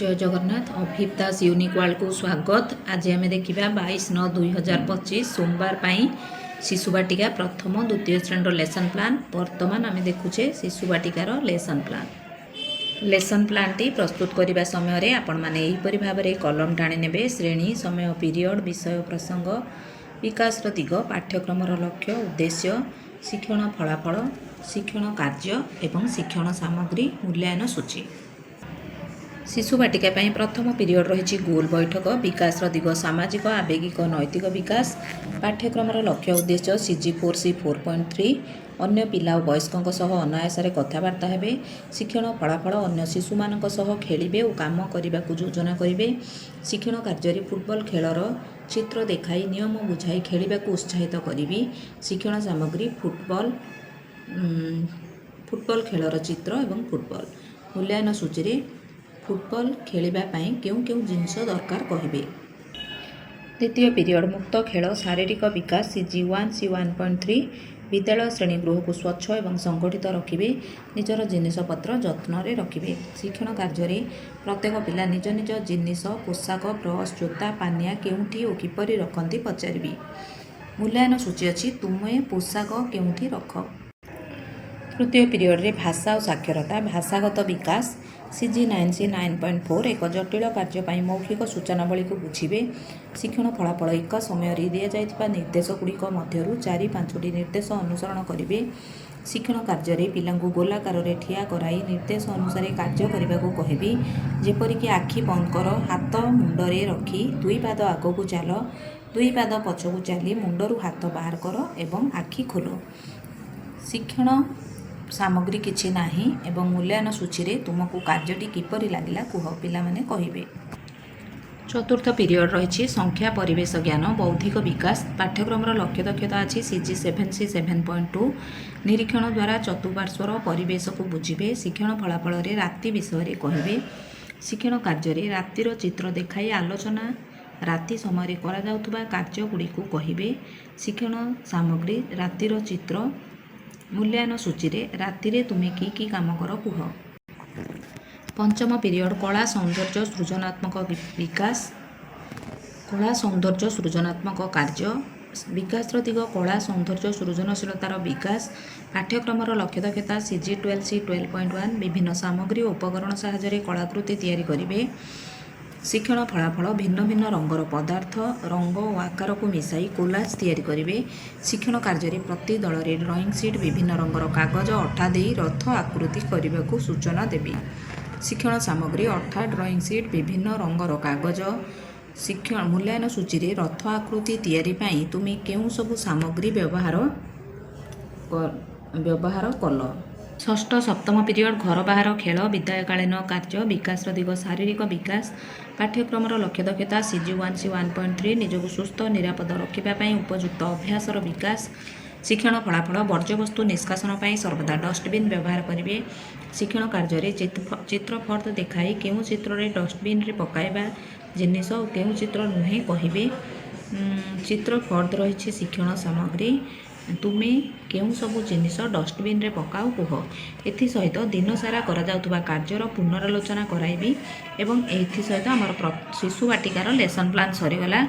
जय जगन्नाथ अभिप दास unique world को स्वागत। आज आम देखा 22/9/2025 सोमवार पाई शिशु बाटिका प्रथम द्वितीय श्रेणी लेसन प्लान। बर्तमान आम देखुचे शिशु बाटिकार लेसन प्लान टी प्रस्तुत करने समय आपण मैंने यहीपरि भाव में कलम टाणी ने श्रेणी समय पीरियड विषय प्रसंग विकास दिग पाठ्यक्रम लक्ष्य उद्देश्य शिक्षण फलाफल शिक्षण कार्य एवं शिक्षण सामग्री मूल्यांकन सूची। शिशु बाटिका प्रथम पीरियड रही गोल बैठक विकास दिग सामाजिक आवेगिक नैतिक विकास पाठ्यक्रम लक्ष्य उद्देश्य CG4C 4.3 अन्य पिला और वयस्कों सह अनायासरे कथबार्ता हेबे शिक्षण फलाफल अन्य शिशु मानक सह खेलिबे और काम करने को योजना करेंगे। शिक्षण कार्य फुटबॉल खेलर चित्र देखाई नियम बुझाई खेलने को उत्साहित करी शिक्षण सामग्री फुटबॉल खेलर चित्र एवं फुटबॉल मूल्यांकन सूची फुटबॉल खेलवाई क्यों क्यों जिनस दरकार कहे। द्वितीय पीरियड मुक्त खेल शारीरिक विकास CG1C 1.3 विद्यालय श्रेणीगृह को स्वच्छ एवं संगठित रखिए निजर जिनपतर जत्न रखिए। शिक्षण कार्य प्रत्येक पिला निज निज जिनिस पोशाक ब्रश जोता पानिया केउठी और किपरि रखती पचारि। मूल्यांकन सूची अच्छी तुम्हें पोशाक केउठी रख। तृतीय पीरियड रे भाषा और साक्षरता भाषागत विकास CG9C 9.4 एक जटिल कार्य मौखिक सूचनावली को बुझे शिक्षण फलाफल एक समय दि जाइथिबा निर्देशगुड़िक मध्यरु 4-5टी निर्देश अनुसरण करेंगे। शिक्षण कार्य पिला गोलाकार ठिया कराई निर्देश अनुसार कार्य करने को कहबी जेपरिक आखि बंद कर हाथ मुंडरे रखी 2 पाद आग को चल 2 पाद पछकू चली मुंडरू हाथ बाहर कर एवं आखि खोल। शिक्षण सामग्री किछि नाही एवं मूल्यांकन सूची रे तुमको कार्यटी किपरि लागिला कुह पिला माने कहिबे। चतुर्थ पीरियड रही संख्या परिवेश ज्ञान बौद्धिक विकास पाठ्यक्रम लक्ष्य दक्षता अच्छी CG7C 7.2 निरीक्षण द्वारा चतुर्पार्श्वर परिवेश को बुझे शिक्षण फलाफल राति विषय कहे। शिक्षण कार्य रातिर चित्र देखाई आलोचना राति समय करा जाउथुबा कार्यगुड़ी को कहे। शिक्षण सामग्री रातिर चित्र मूल्यांकन सूची राति तुम्हें की काम कर कुह। पंचम पीरियड कला सौंदर्य सृजनात्मक विकास कला सौंदर्य सृजनात्मक कार्य विकास दिग कला सौंदर्य सृजनशीलतार विकास पाठ्यक्रम लक्ष्य दक्षता CG12C 12.1 विभिन्न सामग्री और उपकरण साहाय्य कलाकृति तैयारी करेंगे। शिक्षण फलाफल भिन्न भिन्न रंगर पदार्थ रंग और आकार को मिसाई कोलाज तैयारी करेंगे। शिक्षण कार्य प्रति दल ड्रॉइंग सीट विभिन्न रंगर कागज अठा दे रथ आकृति करने को सूचना देवी। शिक्षण सामग्री अठा ड्रॉइंग सीट विभिन्न रंगर कागज शिक्षण मूल्यांकन सूची रथ आकृति तैयारी पाई तुम्हें केउं सबु सामग्री व्यवहार कल। षष्ठ सप्तम पीरियड घर बाहर खेल विद्याकालीन कार्य विकास दिग शारीरिक विकास पाठ्यक्रम लक्ष्य दक्षता CG1C 1.3 निजक सुस्थ निरापद रखापी उपयुक्त अभ्यासर विकास शिक्षण फलाफल वर्ज्यवस्तु निष्कासन पर सर्वदा डस्टबिन व्यवहार करेंगे। शिक्षण कार्य चित्र फर्द देखाई केउं चित्र रे डस्टबिन रे पकाइबा जिनिस और केउं चित्र नुहे कहे। चित्र फर्द रही शिक्षण सामग्री तुम्हें केउं सबु जिनिस डस्टबिन रे पकाओ कुह। एथि सहित दिन सारा करा जाउथुबा कार्यर पुनरालोचना कराइबी एवं एथि सहित आमर शिशु बाटिकार लेसन प्लान सरीगला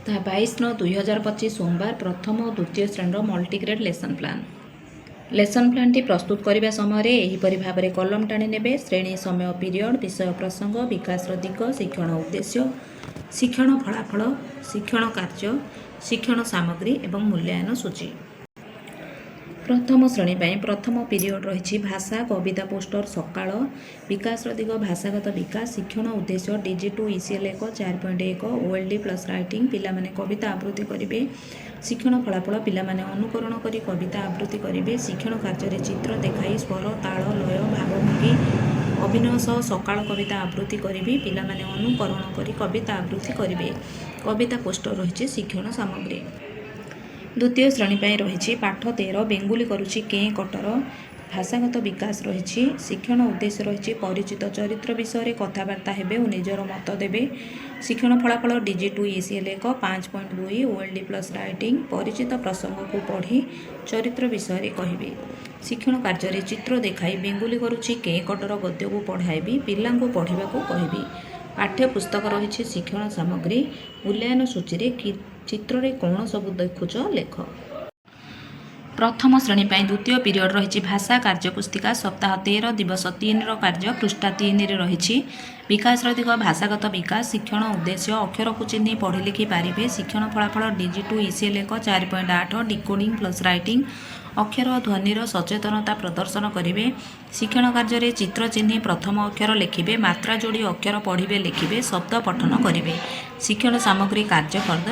22/9/2025 सोमवार प्रथम और द्वितीय श्रेणी मल्टीग्रेड लेसन प्लान टी प्रस्तुत करने समय यहीपरि भाव में कलम टाणी ने श्रेणी समय पीरियड विषय प्रसंग विकास दिग शिक्षण उद्देश्य शिक्षण फलाफल शिक्षण कार्य शिक्षण सामग्री एवं मूल्यांकन सूची। प्रथम श्रेणी प्रथम पीरियड रही भाषा कविता पोस्टर सकाळ विकास दिग भाषागत विकास शिक्षण उद्देश्य DG2 ECL 4.1 OLD plus writing पिला माने कविता आवृत्ति करेंगे। शिक्षण फलाफल पिला माने अनुकरण करी कविता आवृत्ति करेंगे। शिक्षण कार्य चित्र देखाई स्वर ताल लय भावभंगी अभिनय सह सकाळ कविता आवृत्ति करी पिला माने अनुकरण करी कविता आवृत्ति करेंगे। कविता पोस्टर रही शिक्षण सामग्री। द्वितीय श्रेणी रही पाठ 13 बेंगुली करुछि कें कटर भाषागत विकास रही शिक्षण उद्देश्य रही परिचित चरित्र विषय कथबार्ता हेबे और निजर मत देवे। शिक्षण फलाफल DG2 ECL 5.2 OLD plus writing परिचित प्रसंग को पढ़ी चरित्र विषय कहे। शिक्षण कार्य चित्र देखाई बेंगुली करुछि कें कटर गद्य को पढ़ाइबी पिला पढ़ा को कहबी। ପାଠ୍ୟପୁସ୍ତକ ରହିଛି ଶିକ୍ଷଣ ସାମଗ୍ରୀ। ମୂଲ୍ୟାୟନ ସୂଚୀରେ ଚିତ୍ରରେ କ'ଣ ସବୁ ଦେଖୁଛ ଲେଖ। ପ୍ରଥମ ଶ୍ରେଣୀ ପାଇଁ ଦ୍ୱିତୀୟ ପିରିୟଡ଼ ରହିଛି ଭାଷା କାର୍ଯ୍ୟପୁସ୍ତିକା ସପ୍ତାହ 13 ଦିବସ 3ର କାର୍ଯ୍ୟ ପୃଷ୍ଠା 3ରେ ରହିଛି। ବିକାଶର ଦିଗ ଭାଷାଗତ ବିକାଶ ଶିକ୍ଷଣ ଉଦ୍ଦେଶ୍ୟ ଅକ୍ଷରକୁ ଚିହ୍ନି ପଢ଼ି ଲେଖି ପାରିବେ। ଶିକ୍ଷଣ ଫଳାଫଳ ଡିଜି2 ECL 4.8 ଡିକୋଡ଼ିଂ ପ୍ଲସ୍ ରାଇଟିଂ ଅକ୍ଷର ଓ ଧ୍ୱନିର ସଚେତନତା ପ୍ରଦର୍ଶନ କରିବେ। ଶିକ୍ଷଣ କାର୍ଯ୍ୟରେ ଚିତ୍ର ଚିହ୍ନି ପ୍ରଥମ ଅକ୍ଷର ଲେଖିବେ। ମାତ୍ରା ଯୋଡ଼ି ଅକ୍ଷର ପଢ଼ିବେ ଲେଖିବେ ଶବ୍ଦ ପଠନ କରିବେ। ଶିକ୍ଷଣ ସାମଗ୍ରୀ କାର୍ଯ୍ୟଫର୍ଦ୍ଦ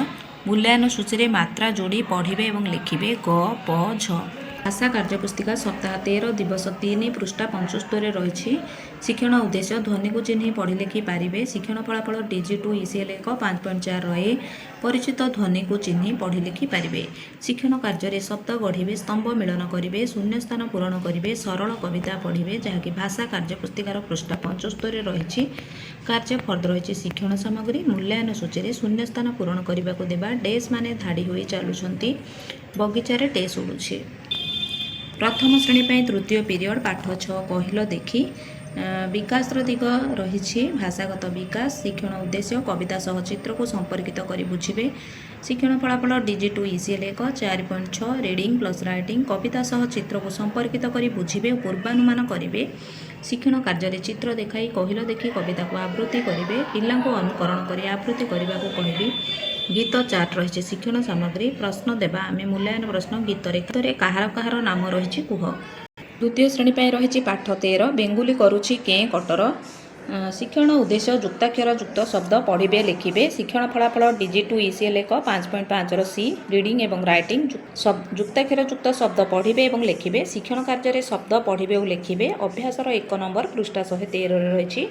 ମୂଲ୍ୟାୟନ ସୂଚୀରେ ମାତ୍ରା ଯୋଡ଼ି ପଢ଼ିବେ ଏବଂ ଲେଖିବେ ଗ ପ ଝ। ଭାଷା କାର୍ଯ୍ୟପୁସ୍ତିକା ସପ୍ତାହ 13 ଦିବସ 3 ପୃଷ୍ଠା 75ରେ ରହିଛି। ଶିକ୍ଷଣ ଉଦ୍ଦେଶ୍ୟ ଧ୍ୱନିକୁ ଚିହ୍ନି ପଢ଼ି ଲେଖି ପାରିବେ। ଶିକ୍ଷଣ ଫଳାଫଳ ଡିଜି2 ECL 5.4 ଏ ପରିଚିତ ଧ୍ୱନିକୁ ଚିହ୍ନି ପଢ଼ି ଲେଖି ପାରିବେ। ଶିକ୍ଷଣ କାର୍ଯ୍ୟରେ ଶବ୍ଦ ଗଢ଼ିବେ ସ୍ତମ୍ଭ ମିଳନ କରିବେ ଶୂନ୍ୟସ୍ଥାନ ପୂରଣ କରିବେ ସରଳ କବିତା ପଢ଼ିବେ ଯାହାକି ଭାଷା କାର୍ଯ୍ୟପୁସ୍ତିକାର ପୃଷ୍ଠା 75ରେ ରହିଛି। କାର୍ଯ୍ୟଫର୍ଦ୍ଦ ରହିଛି ଶିକ୍ଷଣ ସାମଗ୍ରୀ। ମୂଲ୍ୟାୟନ ସୂଚୀରେ ଶୂନ୍ୟସ୍ଥାନ ପୂରଣ କରିବାକୁ ଦେବା ଡେସ୍ ମାନେ ଧାଡ଼ି ହୋଇ ଚାଲୁଛନ୍ତି ବଗିଚାରେ ଟେସ୍ ଉଡ଼ୁଛି। ପ୍ରଥମ ଶ୍ରେଣୀ ପାଇଁ ତୃତୀୟ ପିରିୟଡ଼ ପାଠ 6 କହିଲ ଦେଖି। ବିକାଶର ଦିଗ ରହିଛି ଭାଷାଗତ ବିକାଶ ଶିକ୍ଷଣ ଉଦ୍ଦେଶ୍ୟ କବିତା ସହ ଚିତ୍ରକୁ ସମ୍ପର୍କିତ କରି ବୁଝିବେ। ଶିକ୍ଷଣ ଫଳାଫଳ ଡିଜି2 ECL 4.6 ରିଡ଼ିଂ ପ୍ଲସ୍ ରାଇଟିଂ କବିତା ସହ ଚିତ୍ରକୁ ସମ୍ପର୍କିତ କରି ବୁଝିବେ ଓ ପୂର୍ବାନୁମାନ କରିବେ। ଶିକ୍ଷଣ କାର୍ଯ୍ୟରେ ଚିତ୍ର ଦେଖାଇ କହିଲ ଦେଖି କବିତାକୁ ଆବୃତ୍ତି କରିବେ। ପିଲାଙ୍କୁ ଅନୁକରଣ କରି ଆବୃତ୍ତି କରିବାକୁ କହିବି। ଗୀତ ଚାର୍ଟ ରହିଛି ଶିକ୍ଷଣ ସାମଗ୍ରୀ। ପ୍ରଶ୍ନ ଦେବା ଆମେ ମୂଲ୍ୟାୟନ ପ୍ରଶ୍ନ ଗୀତରେ କାହାର କାହାର ନାମ ରହିଛି କୁହ। ଦ୍ୱିତୀୟ ଶ୍ରେଣୀ ପାଇଁ ରହିଛି ପାଠ 13 ବେଙ୍ଗୁଲି କରୁଛି କେଁ କଟର। ଶିକ୍ଷଣ ଉଦ୍ଦେଶ୍ୟ ଯୁକ୍ତାକ୍ଷର ଯୁକ୍ତ ଶବ୍ଦ ପଢ଼ିବେ ଲେଖିବେ। ଶିକ୍ଷଣ ଫଳାଫଳ ଡିଜି2 ECL 5.5ର ସି ରିଡ଼ିଂ ଏବଂ ରାଇଟିଂ ଯୁକ୍ତାକ୍ଷର ଯୁକ୍ତ ଶବ୍ଦ ପଢ଼ିବେ ଏବଂ ଲେଖିବେ। ଶିକ୍ଷଣ କାର୍ଯ୍ୟରେ ଶବ୍ଦ ପଢ଼ିବେ ଓ ଲେଖିବେ। ଅଭ୍ୟାସର 1 ନମ୍ବର ପୃଷ୍ଠା 113ରେ ରହିଛି।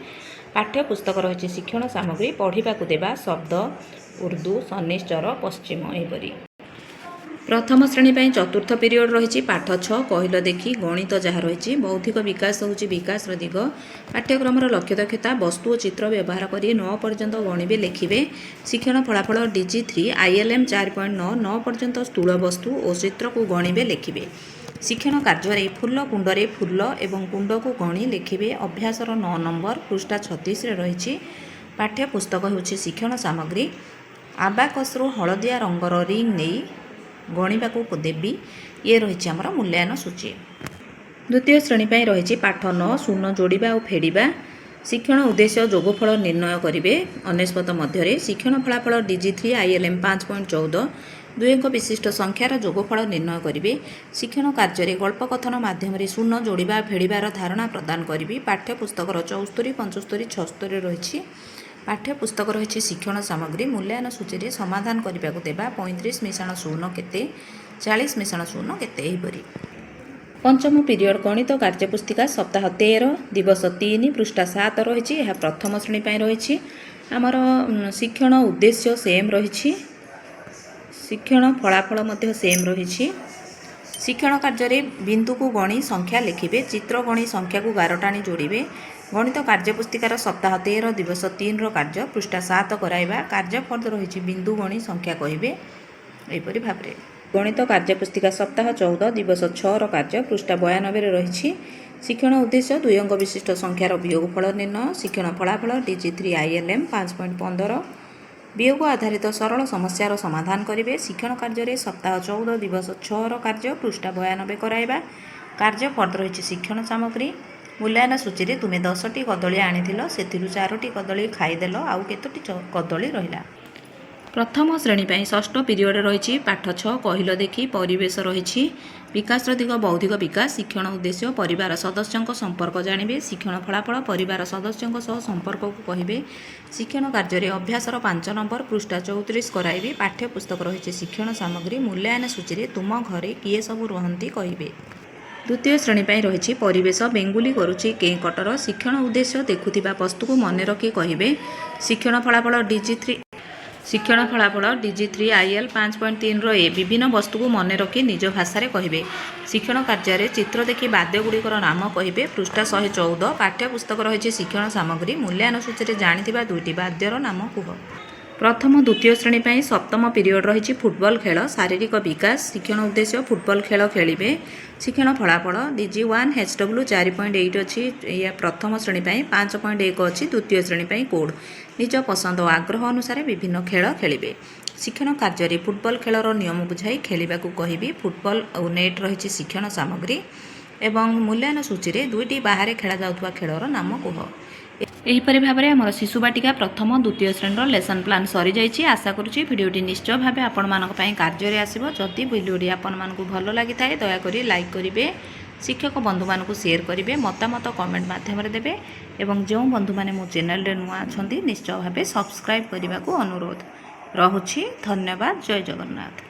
ପାଠ୍ୟପୁସ୍ତକ ରହିଛି ଶିକ୍ଷଣ ସାମଗ୍ରୀ ପଢ଼ିବାକୁ ଦେବା ଶବ୍ଦ ଉର୍ଦ୍ଦୁ ଶନିଶ୍ଚର ପଶ୍ଚିମ ଏହିପରି। ପ୍ରଥମ ଶ୍ରେଣୀ ପାଇଁ ଚତୁର୍ଥ ପିରିୟଡ଼ ରହିଛି ପାଠ 6 କହିଲ ଦେଖି। ଗଣିତ ଯାହା ରହିଛି ବୌଦ୍ଧିକ ବିକାଶ ହେଉଛି ବିକାଶର ଦିଗ। ପାଠ୍ୟକ୍ରମର ଲକ୍ଷ୍ୟ ଦକ୍ଷତା ବସ୍ତୁ ଓ ଚିତ୍ର ବ୍ୟବହାର କରି 9 ପର୍ଯ୍ୟନ୍ତ ଗଣିବେ ଲେଖିବେ। ଶିକ୍ଷଣ ଫଳାଫଳ ଡିଜି3 ILM 4.9 9 ପର୍ଯ୍ୟନ୍ତ ସ୍ଥୂଳ ବସ୍ତୁ ଓ ଚିତ୍ରକୁ ଗଣିବେ ଲେଖିବେ। ଶିକ୍ଷଣ କାର୍ଯ୍ୟରେ ଫୁଲ କୁଣ୍ଡରେ ଫୁଲ ଏବଂ କୁଣ୍ଡକୁ ଗଣି ଲେଖିବେ। ଅଭ୍ୟାସର 9 ନମ୍ବର ପୃଷ୍ଠା 36ରେ ରହିଛି। ପାଠ୍ୟପୁସ୍ତକ ହେଉଛି ଶିକ୍ଷଣ ସାମଗ୍ରୀ। ଆବାକସ୍ରୁ ହଳଦିଆ ରଙ୍ଗର ରିଙ୍ଗ ନେଇ ଗଣିବାକୁ ଦେବି। ଇଏ ରହିଛି ଆମର ମୂଲ୍ୟାୟନ ସୂଚୀ। ଦ୍ୱିତୀୟ ଶ୍ରେଣୀ ପାଇଁ ରହିଛି ପାଠ 9 ଶୂନ ଯୋଡ଼ିବା ଓ ଫେଡ଼ିବା। ଶିକ୍ଷଣ ଉଦ୍ଦେଶ୍ୟ ଯୋଗଫଳ ନିର୍ଣ୍ଣୟ କରିବେ ଅନେଶ୍ୱତ ମଧ୍ୟରେ। ଶିକ୍ଷଣ ଫଳାଫଳ ଡିଜି3 ILM 5.14 ଦୁଇ ଅଙ୍କ ବିଶିଷ୍ଟ ସଂଖ୍ୟାର ଯୋଗଫଳ ନିର୍ଣ୍ଣୟ କରିବେ। ଶିକ୍ଷଣ କାର୍ଯ୍ୟରେ ଗଳ୍ପ କଥନ ମାଧ୍ୟମରେ ଶୂନ ଯୋଡ଼ିବା ଫେଡ଼ିବାର ଧାରଣା ପ୍ରଦାନ କରିବି। ପାଠ୍ୟପୁସ୍ତକର 74 75 76ରେ ରହିଛି। ପାଠ୍ୟପୁସ୍ତକ ରହିଛି ଶିକ୍ଷଣ ସାମଗ୍ରୀ। ମୂଲ୍ୟାୟନ ସୂଚୀରେ ସମାଧାନ କରିବାକୁ ଦେବା 35 ମିଶାଣ 0 କେତେ 40 ମିଶାଣ 0 କେତେ ଏହିପରି। ପଞ୍ଚମ ପିରିୟଡ଼ ଗଣିତ କାର୍ଯ୍ୟପୁସ୍ତିକା ସପ୍ତାହ 13 ଦିବସ 3 ପୃଷ୍ଠା 7 ରହିଛି। ଏହା ପ୍ରଥମ ଶ୍ରେଣୀ ପାଇଁ ରହିଛି। ଆମର ଶିକ୍ଷଣ ଉଦ୍ଦେଶ୍ୟ ସେମ୍ ରହିଛି। ଶିକ୍ଷଣ ଫଳାଫଳ ମଧ୍ୟ ସେମ୍ ରହିଛି। ଶିକ୍ଷଣ କାର୍ଯ୍ୟରେ ବିନ୍ଦୁକୁ ଗଣି ସଂଖ୍ୟା ଲେଖିବେ। ଚିତ୍ର ଗଣି ସଂଖ୍ୟାକୁ ଗାରଟାଣି ଯୋଡ଼ିବେ। ଗଣିତ କାର୍ଯ୍ୟପୁସ୍ତିକାର ସପ୍ତାହ 13 ଦିବସ 3ର କାର୍ଯ୍ୟ ପୃଷ୍ଠା 7 କରାଇବା। କାର୍ଯ୍ୟଫର୍ଦ୍ଦ ରହିଛି ବିନ୍ଦୁ ଗଣି ସଂଖ୍ୟା କହିବେ ଏହିପରି ଭାବରେ। ଗଣିତ କାର୍ଯ୍ୟପୁସ୍ତିକା ସପ୍ତାହ 14 ଦିବସ 6ର କାର୍ଯ୍ୟ ପୃଷ୍ଠା 92ରେ ରହିଛି। ଶିକ୍ଷଣ ଉଦ୍ଦେଶ୍ୟ 2 ଅଙ୍କ ବିଶିଷ୍ଟ ସଂଖ୍ୟାର ବିୟୋଗଫଳ ନିର୍ଣ୍ଣୟ। ଶିକ୍ଷଣ ଫଳାଫଳ ଡିଜି3 ILM 5.15 ବିୟୋଗ ଆଧାରିତ ସରଳ ସମସ୍ୟାର ସମାଧାନ କରିବେ। ଶିକ୍ଷଣ କାର୍ଯ୍ୟରେ ସପ୍ତାହ 14 ଦିବସ 6ର କାର୍ଯ୍ୟ ପୃଷ୍ଠା 92 କରାଇବା। କାର୍ଯ୍ୟଫର୍ଦ୍ଦ ରହିଛି ଶିକ୍ଷଣ ସାମଗ୍ରୀ। ମୂଲ୍ୟାୟନ ସୂଚୀରେ ତୁମେ 10ଟି କଦଳୀ ଆଣିଥିଲ ସେଥିରୁ 4ଟି କଦଳୀ ଖାଇଦେଲ ଆଉ କେତୋଟି କଦଳୀ ରହିଲା। ପ୍ରଥମ ଶ୍ରେଣୀ ପାଇଁ ଷଷ୍ଠ ପିରିୟଡ଼ ରହିଛି ପାଠ 6 କହିଲ ଦେଖି। ପରିବେଶ ରହିଛି। ବିକାଶର ଦିଗ ବୌଦ୍ଧିକ ବିକାଶ ଶିକ୍ଷଣ ଉଦ୍ଦେଶ୍ୟ ପରିବାର ସଦସ୍ୟଙ୍କ ସମ୍ପର୍କ ଜାଣିବେ। ଶିକ୍ଷଣ ଫଳାଫଳ ପରିବାର ସଦସ୍ୟଙ୍କ ସହ ସମ୍ପର୍କକୁ କହିବେ। ଶିକ୍ଷଣ କାର୍ଯ୍ୟରେ ଅଭ୍ୟାସର 5 ନମ୍ବର ପୃଷ୍ଠା 34 କରାଇବେ। ପାଠ୍ୟପୁସ୍ତକ ରହିଛି ଶିକ୍ଷଣ ସାମଗ୍ରୀ। ମୂଲ୍ୟାୟନ ସୂଚୀରେ ତୁମ ଘରେ କିଏ ସବୁ ରୁହନ୍ତି କହିବେ। ଦ୍ୱିତୀୟ ଶ୍ରେଣୀ ପାଇଁ ରହିଛି ପରିବେଶ ବେଙ୍ଗୁଲି କରୁଛି କେଁ କଟର। ଶିକ୍ଷଣ ଉଦ୍ଦେଶ୍ୟ ଦେଖୁଥିବା ବସ୍ତୁକୁ ମନେ ରଖି କହିବେ। ଶିକ୍ଷଣ ଫଳାଫଳ ଡିଜି3 IL 5.3ର ଏ ବିଭିନ୍ନ ବସ୍ତୁକୁ ମନେ ରଖି ନିଜ ଭାଷାରେ କହିବେ। ଶିକ୍ଷଣ କାର୍ଯ୍ୟରେ ଚିତ୍ର ଦେଖି ବାଦ୍ୟଗୁଡ଼ିକର ନାମ କହିବେ। ପୃଷ୍ଠା 114। ପାଠ୍ୟପୁସ୍ତକ ରହିଛି ଶିକ୍ଷଣ ସାମଗ୍ରୀ। ମୂଲ୍ୟାୟନ ସୂଚୀରେ ଜାଣିଥିବା 2ଟି ବାଦ୍ୟର ନାମ କୁହ। प्रथम द्वितीय श्रेणी पर सप्तम पीरियड रही फुटबॉल खेल शारीरिक विकास शिक्षण उद्देश्य फुटबॉल खेल खेलिबे शिक्षण फलाफल DG1 HW 4.8 अच्छी या प्रथम श्रेणी पर 5.1 अच्छी द्वितीय श्रेणी पर कोड निज पसंद और आग्रह अनुसार विभिन्न खेल खेलिबे शिक्षण कार्य फुटबॉल खेलर नियम बुझाई खेलिबा को कहिबी फुटबॉल और नेट रही शिक्षण सामग्री एवं मूल्यांकन सूची में 2टी बाहर खेला जाउथबा खेलर नाम कह एहीपरि भाव में आमर शिशु बाटिका प्रथम द्वितीय श्रेणी लेसन प्लान सरी जाइए आशा करुँची भिडियोटी निश्चय भाव आपण मानक पई कार्य आसिबो जदि भिडियोटी आपण मानकु भल लागि थाए दया करी लाइक करिवे शिक्षक बंधु मानकु शेयर करिवे मतामत कमेंट माध्यम रे देबे एवं जो बंधु माने मो चैनल रे नुआ अछंती निश्चय भाव सब्सक्राइब करने को अनुरोध रहुछि धन्यवाद जय जगन्नाथ।